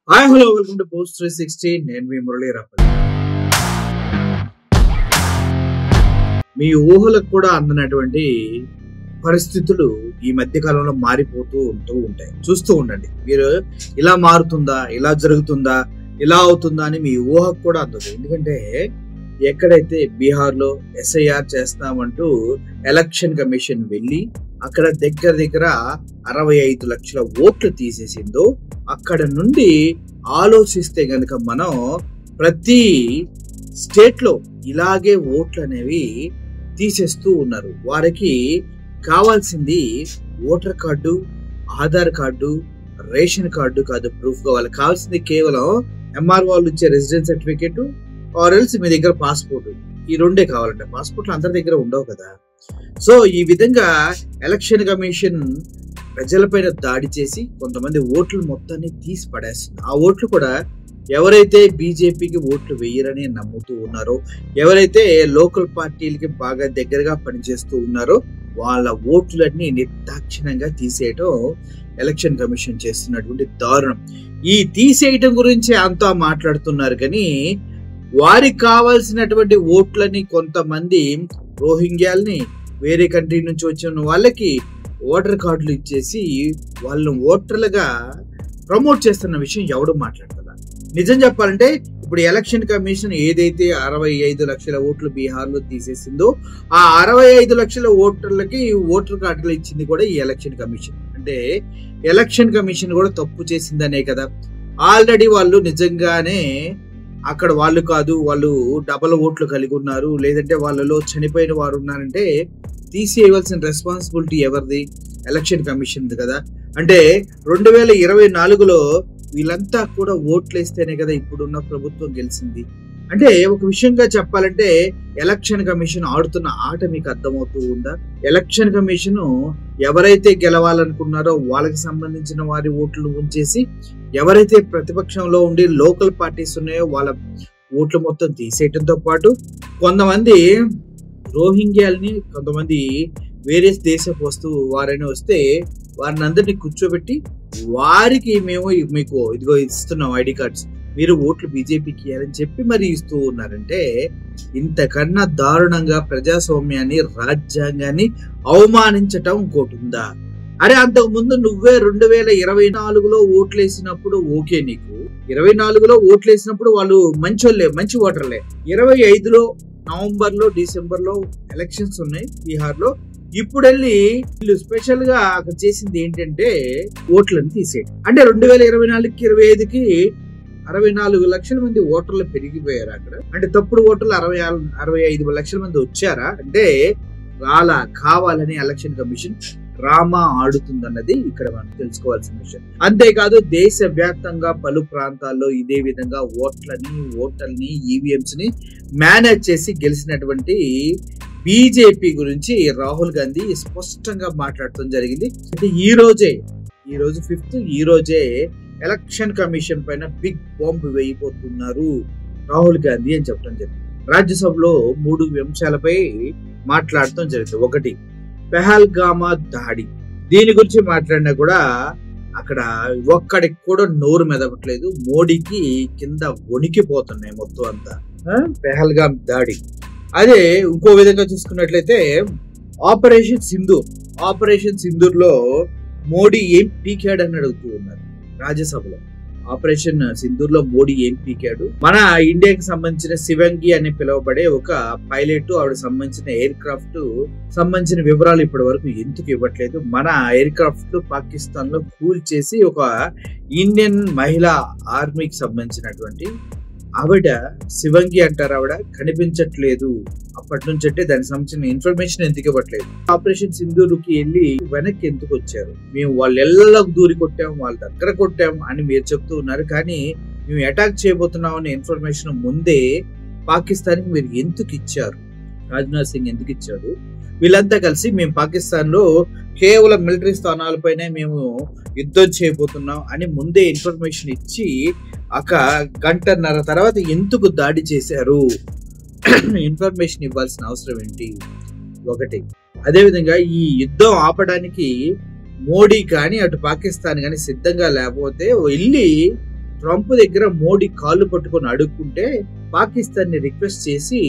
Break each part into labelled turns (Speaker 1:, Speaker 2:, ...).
Speaker 1: Hi hello welcome to post 360. నేను మీ మురళీ రాపల్లి. మీ ఊహలకు కూడా అందనటువంటి పరిస్థితులు ఈ మధ్య కాలంలో మారిపోతూ ఉంటాయి. చూస్తూ ఉండండి. మీరు ఇలా మారుతుందా, ఇలా జరుగుతుందా, ఇలా అవుతుందా అని మీ ఊహకు కూడా అందదు. ఎందుకంటే ఎక్కడైతే బీహార్లో ఎస్ఐఆర్ చేస్తామంటూ ఎలక్షన్ కమిషన్ వెళ్ళి అక్కడ దగ్గర 65 లక్షల ఓట్లు తీసేసిందో, అక్కడ నుండి ఆలోచిస్తే గనక మనం ప్రతి స్టేట్ లో ఇలాగే ఓట్లు అనేవి తీసేస్తూ ఉన్నారు. వారికి కావాల్సింది voter card, Aadhaar card, ration card కాదు ప్రూఫ్ గా. వాళ్ళకి కావాల్సింది కేవలం ఎంఆర్ వాళ్ళు ఇచ్చే రెసిడెన్స్ సర్టిఫికేట్ ఆర్ ఎల్స్ మీ దగ్గర పాస్పోర్ట్. ఈ రెండే కావాలంట. పాస్పోర్ట్లు అందరి దగ్గర ఉండవు కదా. సో ఈ విధంగా ఎలక్షన్ కమిషన్ ప్రజలపైన దాడి చేసి కొంతమంది ఓట్లు మొత్తాన్ని తీసి పడేస్తుంది. ఆ ఓట్లు కూడా ఎవరైతే బీజేపీకి ఓట్లు వేయరని నమ్ముతూ ఉన్నారో, ఎవరైతే లోకల్ పార్టీలకి బాగా దగ్గరగా పనిచేస్తూ ఉన్నారో వాళ్ళ ఓట్లన్నీ నిర్దాక్షిణ్యంగా తీసేయటం ఎలక్షన్ కమిషన్ చేస్తున్నటువంటి దారుణం. ఈ తీసేయటం గురించి అంతా మాట్లాడుతున్నారు కానీ వారికి కావాల్సినటువంటి ఓట్లని కొంతమంది రోహింగ్యాల్ని, వేరే కంట్రీ నుంచి వచ్చిన వాళ్ళకి ఓటర్ కార్డులు ఇచ్చేసి వాళ్ళని ఓటర్లుగా ప్రమోట్ చేస్తున్న విషయం ఎవడు మాట్లాడతారా? నిజం చెప్పాలంటే ఇప్పుడు ఎలక్షన్ కమిషన్ ఏదైతే 65 లక్షల ఓట్లు బీహార్లో తీసేసిందో ఆ 65 లక్షల ఓటర్లకి ఓటర్ కార్డులు ఇచ్చింది కూడా ఈ ఎలక్షన్ కమిషన్. అంటే ఎలక్షన్ కమిషన్ కూడా తప్పు చేసిందనే కదా. ఆల్రెడీ వాళ్ళు నిజంగానే అక్కడ వాళ్ళు కాదు, వాళ్ళు డబల్ ఓట్లు కలిగి ఉన్నారు, లేదంటే వాళ్ళలో చనిపోయిన వారు ఉన్నారంటే తీసేయవలసిన రెస్పాన్సిబిలిటీ ఎవరిది? ఎలక్షన్ కమిషన్ కదా. అంటే 2024లో వీళ్ళంతా కూడా ఓట్లు వేస్తేనే కదా ఇప్పుడున్న ప్రభుత్వం గెలిచింది. అంటే ఒక విషయంగా చెప్పాలంటే ఎలక్షన్ కమిషన్ ఆడుతున్న ఆట మీకు అర్థమవుతూ ఉందా? ఎలక్షన్ కమిషన్ ఎవరైతే గెలవాలనుకున్నారో వాళ్ళకి సంబంధించిన వారి ఓట్లు ఉంచేసి, ఎవరైతే ప్రతిపక్షంలో ఉండి లోకల్ పార్టీస్ ఉన్నాయో వాళ్ళ ఓట్లు మొత్తం తీసేయటంతో పాటు కొంతమంది రోహింగ్యాల్ని, కొంతమంది వేరే దేశపు వస్తువు వారైనా వస్తే వారిని అందరినీ కూర్చోబెట్టి వారికి మేము మీకు ఇదిగో ఇస్తున్నాం ఐడి కార్డ్స్, మీరు ఓట్లు బీజేపీకి ఇవ్వాలని చెప్పి మరి ఇస్తూ ఉన్నారంటే ఇంతకన్నా దారుణంగా ప్రజాస్వామ్యాన్ని, రాజ్యాంగాన్ని అవమానించటం ఇంకోటి ఉందా? అరే అంతకు ముందు నువ్వే 2024లో ఓట్లు వేసినప్పుడు ఓకే, నీకు 24లో ఓట్లు వేసినప్పుడు వాళ్ళు మంచోళ్ళే, మంచి ఓటర్లే. 25లో నవంబర్లో, డిసెంబర్లో ఎలక్షన్స్ ఉన్నాయి బీహార్లో. ఇప్పుడు వెళ్ళి వీళ్ళు స్పెషల్ గా అక్కడ చేసింది ఏంటంటే ఓట్లను తీసేయడం. అంటే 2024కి 25కి 64 లక్షల మంది ఓటర్లు పెరిగిపోయారు అక్కడ. అంటే తప్పుడు ఓటర్లు 65 లక్షల మంది వచ్చారా అంటే రాలా. కావాలని ఎలక్షన్ కమిషన్ డ్రామా ఆడుతుందన్నది ఇక్కడ మనం తెలుసుకోవాల్సిన విషయం. అంతేకాదు దేశవ్యాప్తంగా పలు ప్రాంతాల్లో ఇదే విధంగా ఓటర్ని ఈవీఎంస్ ని మేనేజ్ చేసి గెలిచినటువంటి బీజేపీ గురించి రాహుల్ గాంధీ స్పష్టంగా మాట్లాడటం జరిగింది. అంటే ఈ రోజు 5th ఈ రోజే ఎలక్షన్ కమిషన్ పైన బిగ్ బాంబ్ వేయబోతున్నారు రాహుల్ గాంధీ అని చెప్పడం జరిగింది. రాజ్యసభలో 3 అంశాలపై మాట్లాడటం జరిగింది. ఒకటి పెహల్గామా దాడి. దీని గురించి మాట్లాడినా కూడా అక్కడ ఒక్కడికి కూడా నోరు మెదపట్లేదు. మోడీకి కింద వణికిపోతున్నాయి మొత్తం అంతా. పెహల్గామ్ దాడి. అదే ఇంకో విధంగా చూసుకున్నట్లయితే ఆపరేషన్ సింధూర్ లో మోడీ ఏం పీకాడు అని అడుగుతూ ఉన్నారు రాజ్యసభలో. ఆపరేషన్ సింధూర్ లో మోడీ ఏం పీకాడు? మన ఇండియాకి సంబంధించిన శివంగి అని పిలువబడే ఒక పైలట్, ఆవిడ సంబంధించిన ఎయిర్ క్రాఫ్ట్ సంబంధించిన వివరాలు ఇప్పటి వరకు ఎందుకు ఇవ్వట్లేదు? మన ఎయిర్ క్రాఫ్ట్ పాకిస్తాన్ లో కూల్ చేసి ఒక ఇండియన్ మహిళా ఆర్మీకి సంబంధించినటువంటి ఆవిడ శివంగి అంటారు, ఆవిడ కనిపించట్లేదు అప్పటి నుంచి. అంటే దానికి సంబంధించిన ఇన్ఫర్మేషన్ ఎందుకు ఇవ్వట్లేదు? ఆపరేషన్ సింధూర్కి వెళ్ళి వెనక్కి ఎందుకు వచ్చారు? మేము వాళ్ళ ఎల్లలోకి దూరి కొట్టాం, వాళ్ళ దగ్గర కొట్టాం అని మీరు చెప్తూ ఉన్నారు, కానీ మేము అటాక్ చేయబోతున్నాం అనే ఇన్ఫర్మేషన్ ముందే పాకిస్తాన్కి మీరు ఎందుకు ఇచ్చారు? రాజ్నాథ్ సింగ్ ఎందుకు ఇచ్చారు? వీళ్ళంతా కలిసి మేము పాకిస్తాన్ లో కేవలం మిలిటరీ స్థానాలపైనే మేము యుద్ధం చేయబోతున్నాం అని ముందే ఇన్ఫర్మేషన్ ఇచ్చి ఒక గంటన్నర తర్వాత ఎందుకు దాడి చేశారు? ఇన్ఫర్మేషన్ ఇవ్వాల్సిన అవసరం ఏంటి? ఒకటి. అదేవిధంగా ఈ యుద్ధం ఆపడానికి మోడీ కానీ అటు పాకిస్తాన్ కానీ సిద్ధంగా లేకపోతే వెళ్ళి ట్రంప్ దగ్గర మోడీ కాళ్ళు పట్టుకొని అడుక్కుంటే పాకిస్తాన్ ని రిక్వెస్ట్ చేసి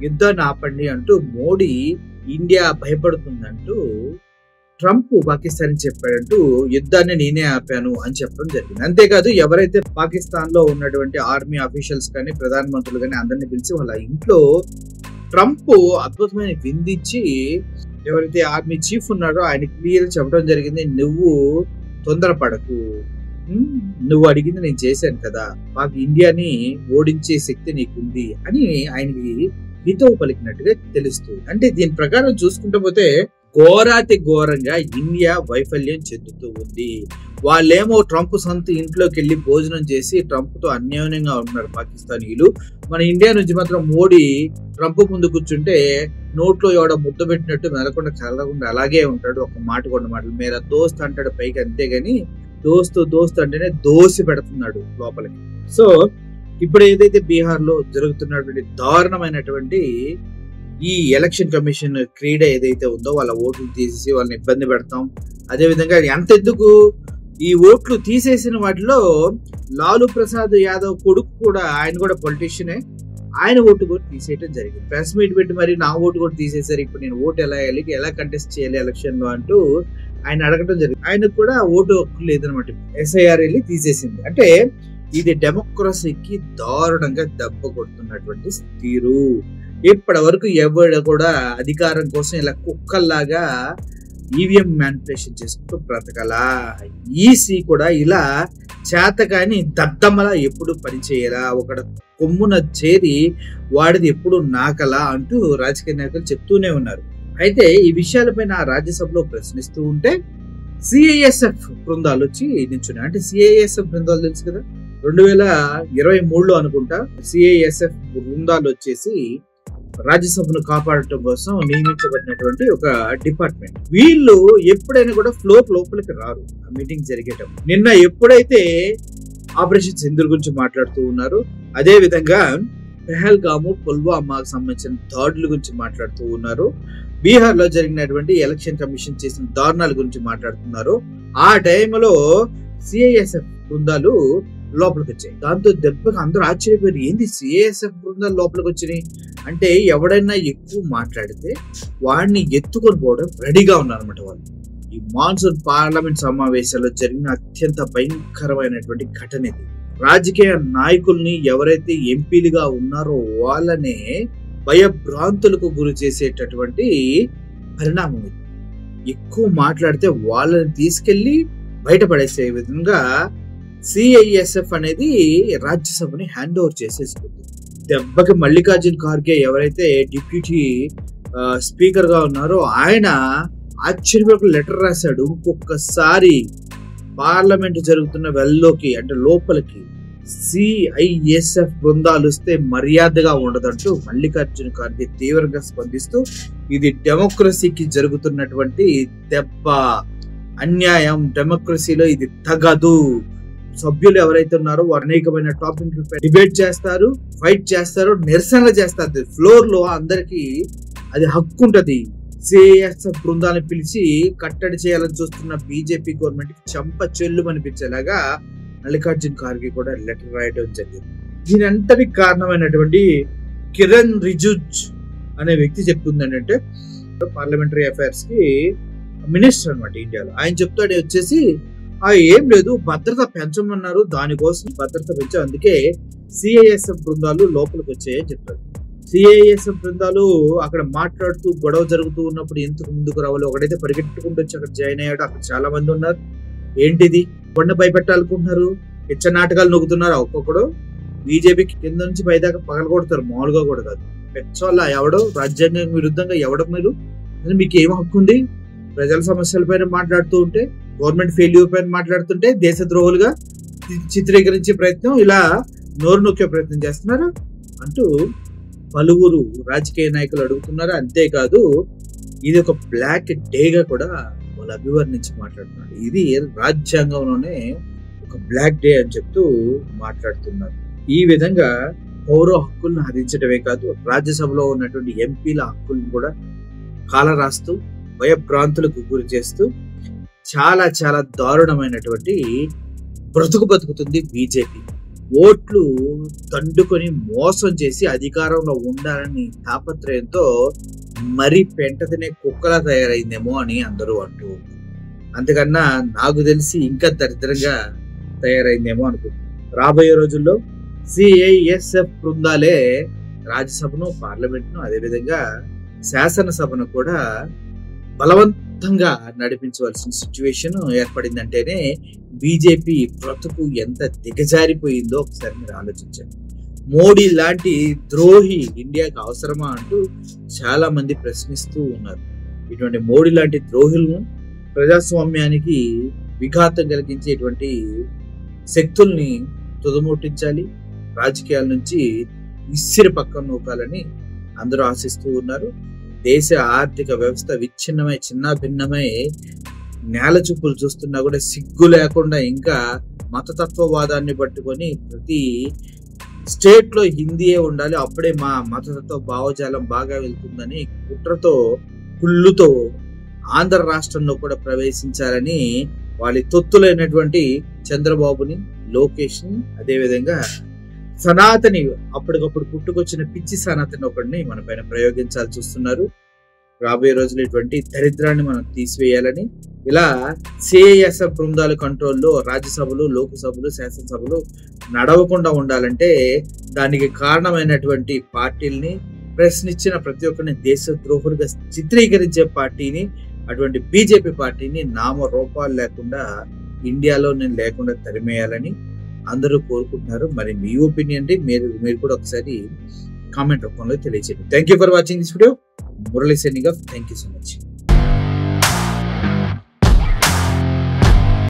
Speaker 1: యుద్ధాన్ని ఆపండి అంటూ మోడీ ఇండియా భయపడుతుందంటూ ట్రంప్ పాకిస్తాన్ చెప్పాడంటూ యుద్ధాన్ని నేనే ఆపాను అని చెప్పడం జరిగింది. అంతేకాదు ఎవరైతే పాకిస్తాన్ లో ఉన్నటువంటి ఆర్మీ ఆఫీషియల్స్ కానీ ప్రధానమంత్రులు కానీ అందరినీ పిలిచి వాళ్ళ ఇంట్లో ట్రంప్ అద్భుతమైన విందించి ఎవరైతే ఆర్మీ చీఫ్ ఉన్నారో ఆయన క్లియర్ చెప్పడం జరిగింది, నువ్వు తొందరపడకు, నువ్వు అడిగింది నేను చేశాను కదా, మాకు ఇండియాని ఓడించే శక్తి నీకుంది అని ఆయనకి హితవు పలికినట్టుగా తెలుస్తుంది. అంటే దీని ప్రకారం చూసుకుంటూ పోతే ఘోరాతి ఘోరంగా ఇండియా వైఫల్యం చెందుతూ ఉంది. వాళ్ళేమో ట్రంప్ సొంత ఇంట్లోకి వెళ్ళి భోజనం చేసి ట్రంప్ తో అన్యోన్యంగా ఉన్నారు పాకిస్తానీలు. మన ఇండియా నుంచి మాత్రం మోడీ ట్రంప్ ముందు కూర్చుంటే నోట్లో ఎవడ ముద్ద పెట్టినట్టు మెలకుండా కలగకుండా అలాగే ఉంటాడు. ఒక మాట కొన్ని మాటలు మేరా దోస్త్ అంటాడు పైకి, అంతేగాని దోస్తు అంటేనే దోసి పెడుతున్నాడు లోపలికి. సో ఇప్పుడు ఏదైతే బీహార్ లో జరుగుతున్నటువంటి దారుణమైనటువంటి ఈ ఎలక్షన్ కమిషన్ క్రీడ ఏదైతే ఉందో వాళ్ళ ఓట్లు తీసేసి వాళ్ళని ఇబ్బంది పెడతాం. అదే విధంగా అంతెందుకు ఈ ఓట్లు తీసేసిన వాటిలో లాలూ ప్రసాద్ యాదవ్ కొడుకు కూడా, ఆయన కూడా పొలిటీషియనే, ఆయన ఓటు కూడా తీసేయడం జరిగింది. ప్రెస్ మీట్ పెట్టి మరి నా ఓటు కూడా తీసేశారు, ఇప్పుడు నేను ఓటు ఎలా వేయాలి, ఎలా కంటెస్ట్ చేయాలి ఎలక్షన్ లో అంటూ ఆయన అడగడం జరిగింది. ఆయనకు కూడా ఓటు హక్కు లేదనమాట. SIR వెళ్ళి తీసేసింది. అంటే ఇది డెమోక్రసీకి దారుణంగా దెబ్బ కొడుతున్నటువంటి తీరు. ఇప్పటి వరకు ఎవరు కూడా అధికారం కోసం ఇలా కుక్కల్లాగా ఈవీఎం మ్యానిపులేషన్ చేసుకుంటూ బ్రతకలా. ఈసీ కూడా ఇలా చేతకాని దద్దమ్మలా ఎప్పుడు పనిచేయరా, ఒకడ కొమ్మున చేరి వాడిది ఎప్పుడు నాకలా అంటూ రాజకీయ నాయకులు చెప్తూనే ఉన్నారు. అయితే ఈ విషయాలపైన రాజ్యసభలో ప్రశ్నిస్తూ ఉంటే CISF బృందాలు వచ్చి నిల్చున్నాయి. అంటే CISF బృందాలు తెలుసు కదా, 2023లో అనుకుంటా CISF బృందాలు వచ్చేసి రాజ్యసభను కాపాడటం కోసం నియమించబడినటువంటి ఒక డిపార్ట్మెంట్. వీళ్ళు ఎప్పుడైనా కూడా ఫ్లోర్ లోపలికి రారు ఆ మీటింగ్ జరిగేటప్పుడు. నిన్న ఎప్పుడైతే ఆపరేషన్ సింధూర్ గురించి మాట్లాడుతూ ఉన్నారు, అదే విధంగా పెహల్గాము పుల్వామాకు సంబంధించిన దాడుల గురించి మాట్లాడుతూ ఉన్నారు, బీహార్ లో జరిగినటువంటి ఎలక్షన్ కమిషన్ చేసిన దారుణాల గురించి మాట్లాడుతున్నారు. ఆ టైంలో CISF బృందాలు లోపలికి వచ్చాయి. దాంతో దెబ్బకి అందరూ ఆశ్చర్యపోయారు, ఏంది CISF బృందాలు లోపలికి వచ్చినాయి అంటే ఎవడైనా ఎక్కువ మాట్లాడితే వాడిని ఎత్తుకొని పోవడం రెడీగా ఉన్నారన్నమాట వాళ్ళు. ఈ మాన్సూన్ పార్లమెంట్ సమావేశాల్లో జరిగిన అత్యంత భయంకరమైనటువంటి ఘటన ఇది. రాజకీయ నాయకుల్ని ఎవరైతే ఎంపీలుగా ఉన్నారో వాళ్ళనే భయభ్రాంతులకు గురి చేసేటటువంటి పరిణామం ఇది. ఎక్కువ మాట్లాడితే వాళ్ళని తీసుకెళ్లి బయటపడేసే విధంగా CISF అనేది రాజ్యసభని హ్యాండ్ ఓవర్ చేసేసుకుంది. దెబ్బకి మల్లికార్జున్ ఖార్గే ఎవరైతే డిప్యూటీ స్పీకర్ గా ఉన్నారో ఆయన ఆశ్చర్యపోయి లెటర్ రాశాడు, ఇంకొకసారి పార్లమెంట్ జరుగుతున్న వెల్లోకి అంటే లోపలికి CISF బృందాలు వస్తే మర్యాదగా ఉండదంటూ మల్లికార్జున ఖార్గే తీవ్రంగా స్పందిస్తూ ఇది డెమోక్రసీకి జరుగుతున్నటువంటి దెబ్బ, అన్యాయం, డెమోక్రసీలో ఇది తగదు. సభ్యులు ఎవరైతే ఉన్నారో వారు అనేకమైన టాపిక్ డిబేట్ చేస్తారు, ఫైట్ చేస్తారు, నిరసనలు చేస్తారు. ఫ్లోర్ లో అందరికి అది హక్కు ఉంటది. CISF బృందాలను పిలిచి కట్టడి చేయాలని చూస్తున్న బీజేపీ గవర్నమెంట్ కి చెంప చెల్లు అనిపించేలాగా మల్లికార్జున్ ఖార్గే కూడా లెటర్ రాయడం జరిగింది. దీని అంతటికి కారణమైనటువంటి కిరణ్ రిజిజు అనే వ్యక్తి చెప్తుంది ఏంటంటే, పార్లమెంటరీ అఫైర్స్ కి మినిస్టర్ అనమాట ఇండియాలో. ఆయన చెప్తాడు వచ్చేసి ఏం లేదు, భద్రత పెంచమన్నారు, దానికోసం భద్రత పెంచాం, అందుకే CISF బృందాలు లోపలికి వచ్చాయని చెప్తాడు. CISF బృందాలు అక్కడ మాట్లాడుతూ గొడవ జరుగుతూ ఉన్నప్పుడు ఎందుకు ముందుకు రావాలి, ఒకడైతే పరిగెట్టుకుంటూ వచ్చి అక్కడ జాయిన్ అయ్యాడు. అక్కడ చాలా మంది ఉన్నారు. ఏంటిది కొండ భయపెట్టాలనుకుంటున్నారు, ఇచ్చ నాటకాలు నొక్కుతున్నారు. ఒక్కొక్కడు బీజేపీకి కింద నుంచి పైదాకా పగలగొడతారు, మామూలుగా కూడా కాదు. పెచ్చోళ్ళ ఎవడో రాజ్యాంగం విరుద్ధంగా ఎవడో మీరు, మీకు ఏం హక్కు ఉంది ప్రజల సమస్యల పైన మాట్లాడుతూ ఉంటే, గవర్నమెంట్ ఫెయిల్యూర్ పైన మాట్లాడుతుంటే దేశద్రోహులుగా చిత్రీకరించే ప్రయత్నం, ఇలా నోరు నొక్కే ప్రయత్నం చేస్తున్నారు అంటూ పలువురు రాజకీయ నాయకులు అడుగుతున్నారు. అంతేకాదు ఇది ఒక బ్లాక్ డేగా కూడా వాళ్ళు అభివర్ణించి మాట్లాడుతున్నారు. ఇది రాజ్యాంగంలోనే ఒక బ్లాక్ డే అని చెప్తూ మాట్లాడుతున్నారు. ఈ విధంగా పౌర హక్కులను హరించడమే కాదు, రాజ్యసభలో ఉన్నటువంటి ఎంపీల హక్కులను కూడా కాలరాస్తూ భయభ్రాంతులకు గురి చేస్తూ చాలా చాలా దారుణమైనటువంటి బతుకుతుంది బీజేపీ. ఓట్లు దండుకొని మోసం చేసి అధికారంలో ఉండాలని తాపత్రయంతో మరీ పెంట తినే కుక్కలా తయారైందేమో అని అందరూ అంటూ ఉన్నారు. అంతకన్నా నాకు తెలిసి ఇంకా దరిద్రంగా తయారైందేమో అనుకుంటున్నాను. రాబోయే రోజుల్లో సిఐఎస్ఎఫ్ బృందాలే రాజ్యసభను, పార్లమెంట్ను, అదేవిధంగా శాసనసభను కూడా బలవంతంగా నడిపించవలసిన సిచ్యువేషన్ ఏర్పడిందంటేనే బీజేపీ బ్రతుకు ఎంత దిగజారిపోయిందో ఒకసారి మీరు ఆలోచించండి. మోడీ లాంటి ద్రోహి ఇండియాకి అవసరమా అంటూ చాలా మంది ప్రశ్నిస్తూ ఉన్నారు. ఇటువంటి మోడీ లాంటి ద్రోహులను, ప్రజాస్వామ్యానికి విఘాతం కలిగించేటువంటి శక్తుల్ని తుదముట్టించాలి, రాజకీయాల నుంచి విసిరి పక్కన నూకాలని అందరూ ఆశిస్తూ ఉన్నారు. దేశ ఆర్థిక వ్యవస్థ విచ్ఛిన్నమై చిన్నాభిన్నమై నేల చూపులు చూస్తున్నా కూడా సిగ్గు లేకుండా ఇంకా మతతత్వవాదాన్ని పట్టుకొని ప్రతి స్టేట్ లో హిందీయే ఉండాలి, అప్పుడే మా మతతత్వ భావజాలం బాగా వెళ్తుందని కుట్రతో కుళ్ళుతో ఆంధ్ర రాష్ట్రంలో కూడా ప్రవేశించాలని వాళ్ళ తొత్తులైనటువంటి చంద్రబాబుని, లోకేష్ ని, అదేవిధంగా సనాతని అప్పటికప్పుడు పుట్టుకొచ్చిన పిచ్చి సనాతని ఒకడిని మన పైన ప్రయోగించాల్సి చూస్తున్నారు. రాబోయే రోజులు ఇటువంటి దరిద్రాన్ని మనం తీసివేయాలని, ఇలా సిఐఎస్ఎఫ్ బృందాల కంట్రోల్లో రాజ్యసభలు, లోకసభలు, శాసనసభలు నడవకుండా ఉండాలంటే దానికి కారణమైనటువంటి పార్టీల్ని, ప్రశ్నించిన ప్రతి ఒక్కరిని దేశద్రోహులుగా చిత్రీకరించే పార్టీని, అటువంటి బీజేపీ పార్టీని నామరూపాలు లేకుండా ఇండియాలో లేకుండా తరిమేయాలని అందరూ కోరుకుంటున్నారు. మరి మీ ఒపీనియన్ మీరు కూడా ఒకసారి కామెంట్ రూపంలో తెలియజేయండి. Thank you for watching this video. Murali signing off. Thank you so much.